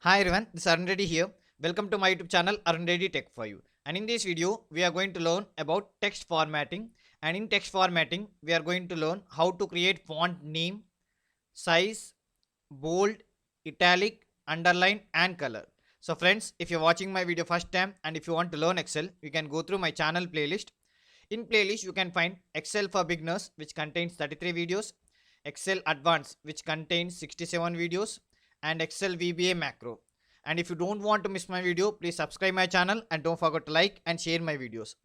Hi everyone, this is Arun Reddy here. Welcome to my YouTube channel Arun Reddy Tech for You. And in this video, we are going to learn about text formatting. And in text formatting, we are going to learn how to create font name, size, bold, italic, underline, and color. So friends, if you're watching my video first time and if you want to learn Excel, you can go through my channel playlist. In playlist, you can find Excel for beginners, which contains 33 videos, Excel Advanced, which contains 67 videos, and Excel VBA macro. And if you don't want to miss my video, please subscribe my channel and don't forget to like and share my videos.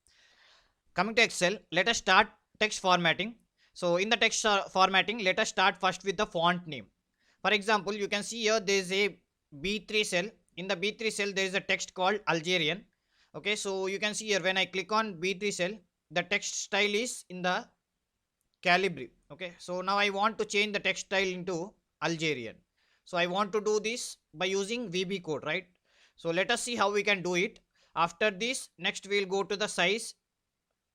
Coming to Excel, let us start text formatting. So in the text formatting, let us start first with the font name. For example, you can see here there is a B3 cell. In the B3 cell, there is a text called Algerian. Okay, so you can see here when I click on B3 cell, the text style is in the Calibri. Okay, so now I want to change the text style into Algerian. So I want to do this by using VB code, right? So let us see how we can do it. After this, next we'll go to the size,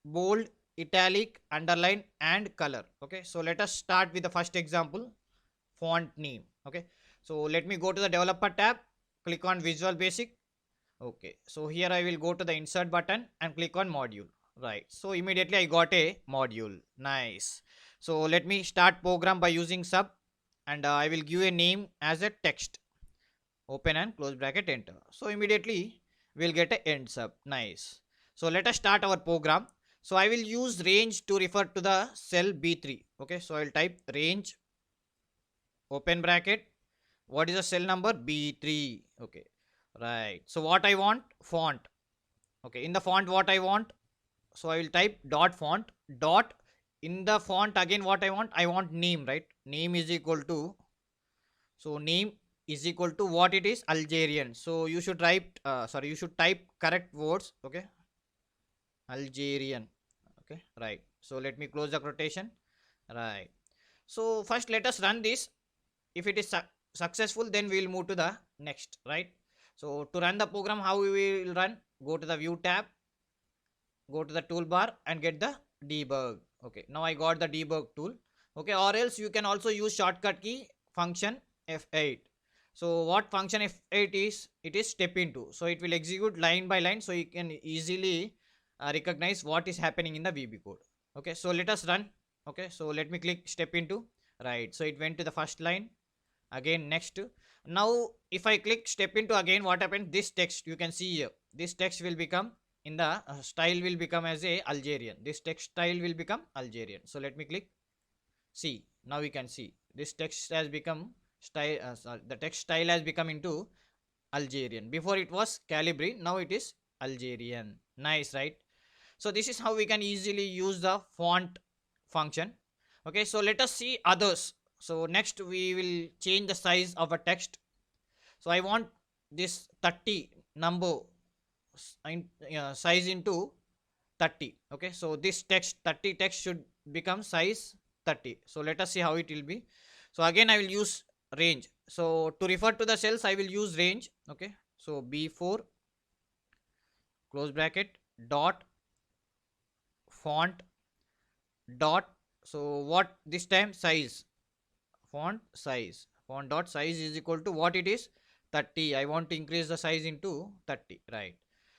bold, italic, underline, and color. Okay, so let us start with the first example, font name. Okay, so let me go to the developer tab, click on Visual Basic. Okay, so here I will go to the insert button and click on module. Right, so immediately I got a module. Nice. So let me start program by using sub, and I will give a name as a text. Open and close bracket, enter. So immediately we'll get a end sub. Nice. So let us start our program. So I will use range to refer to the cell B3. Okay, so I'll type range, open bracket. What is the cell number? B3. Okay, right. So what I want? Font. Okay, in the font what I want, so I will type dot font dot. In the font again what I want name, right? Name is equal to, so name is equal to what it is, Algerian. So you should type you should type correct words. Okay, Algerian. Okay, right. So let me close the quotation. Right, so first let us run this. If it is successful, then we will move to the next, right? So to run the program, how we will run? Go to the view tab, go to the toolbar and get the debug. Okay, now I got the debug tool. Okay, or else you can also use shortcut key function F8. So what function F8 is? It is step into, so it will execute line by line, so you can easily recognize what is happening in the VB code. Okay, so let us run. Okay, so let me click step into. Right, so it went to the first line. Again next. Now if I click step into again, what happened? This text, you can see here, this text will become in the style will become as a Algerian. This text style will become Algerian. So let me click. See, now we can see this text has become style. The text style has become into Algerian. Before it was Calibri, now it is Algerian. Nice, right? So this is how we can easily use the font function. Okay, so let us see others. So next we will change the size of a text. So I want this 30 number size into 30. Okay, so this text 30 text should become size 30. So let us see how it will be. So again I will use range. So to refer to the cells I will use range. Okay, so B4 close bracket dot font dot, so what this time, size, font dot size is equal to what it is, 30. I want to increase the size into 30, right?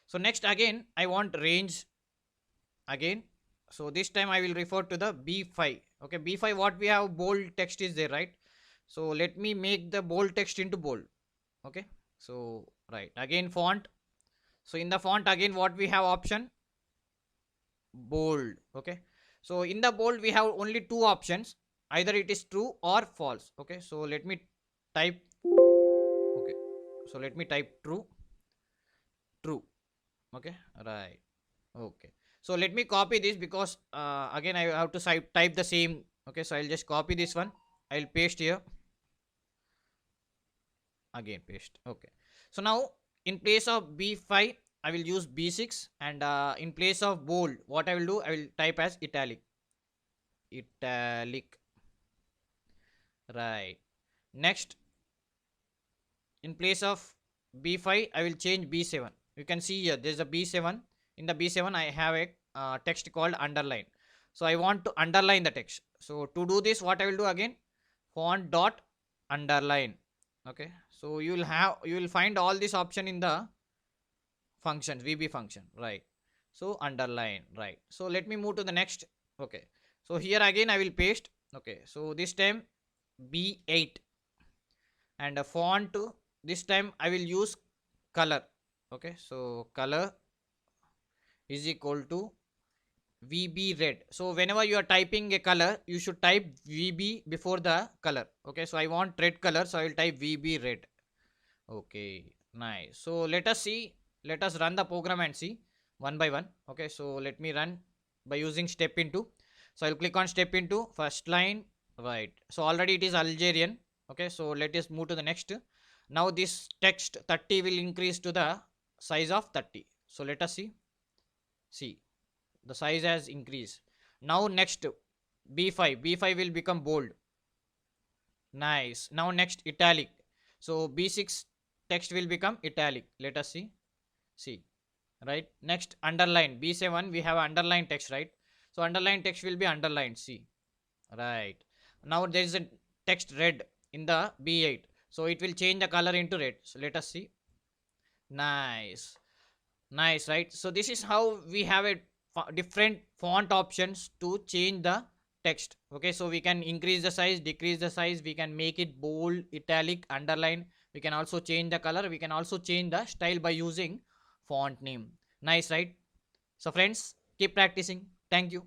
So next again I want range again. So this time I will refer to the B5. Okay, B5, what we have, bold text is there, right? So let me make the bold text into bold. Okay, so right, again font. So in the font again what we have, option bold. Okay, so in the bold we have only two options, either it is true or false. Okay, so let me type. Okay, so let me type true. Okay, right. Okay, so let me copy this because again I have to type the same. Okay, so I'll just copy this one, I'll paste here, again paste. Okay, so now in place of B5 I will use B6, and in place of bold what I will do, I will type as italic, right? Next, in place of B5 I will change B7. You can see here there's a B7. In the B7 I have a text called underline. So I want to underline the text. So to do this, what I will do again, font dot underline. Okay, so you will find all this option in the functions, VB function, right? So underline, right? So let me move to the next. Okay, so here again I will paste. Okay, so this time B8, and a font, this time I will use color. Okay, so color is equal to VB red. So whenever you are typing a color, you should type VB before the color. Okay, so I want red color, so I will type VB red. Okay, nice. So let us see, let us run the program and see one by one. Okay, so let me run by using step into. So I'll click on step into first line, right? So already it is Algerian. Okay, so let us move to the next. Now this text 30 will increase to the size of 30. So let us see the size has increased. Now next B5 will become bold. Nice. Now next italic. So B6 text will become italic. Let us see, right? Next underline B7 we have underline text, right? So underline text will be underlined. See, right? Now there is a text red in the B8, so it will change the color into red. So let us see. Nice. Nice, right? So this is how we have a different font options to change the text. Okay, so we can increase the size, decrease the size, we can make it bold, italic, underline. We can also change the color, we can also change the style by using font name. Nice, right? So friends, keep practicing. Thank you.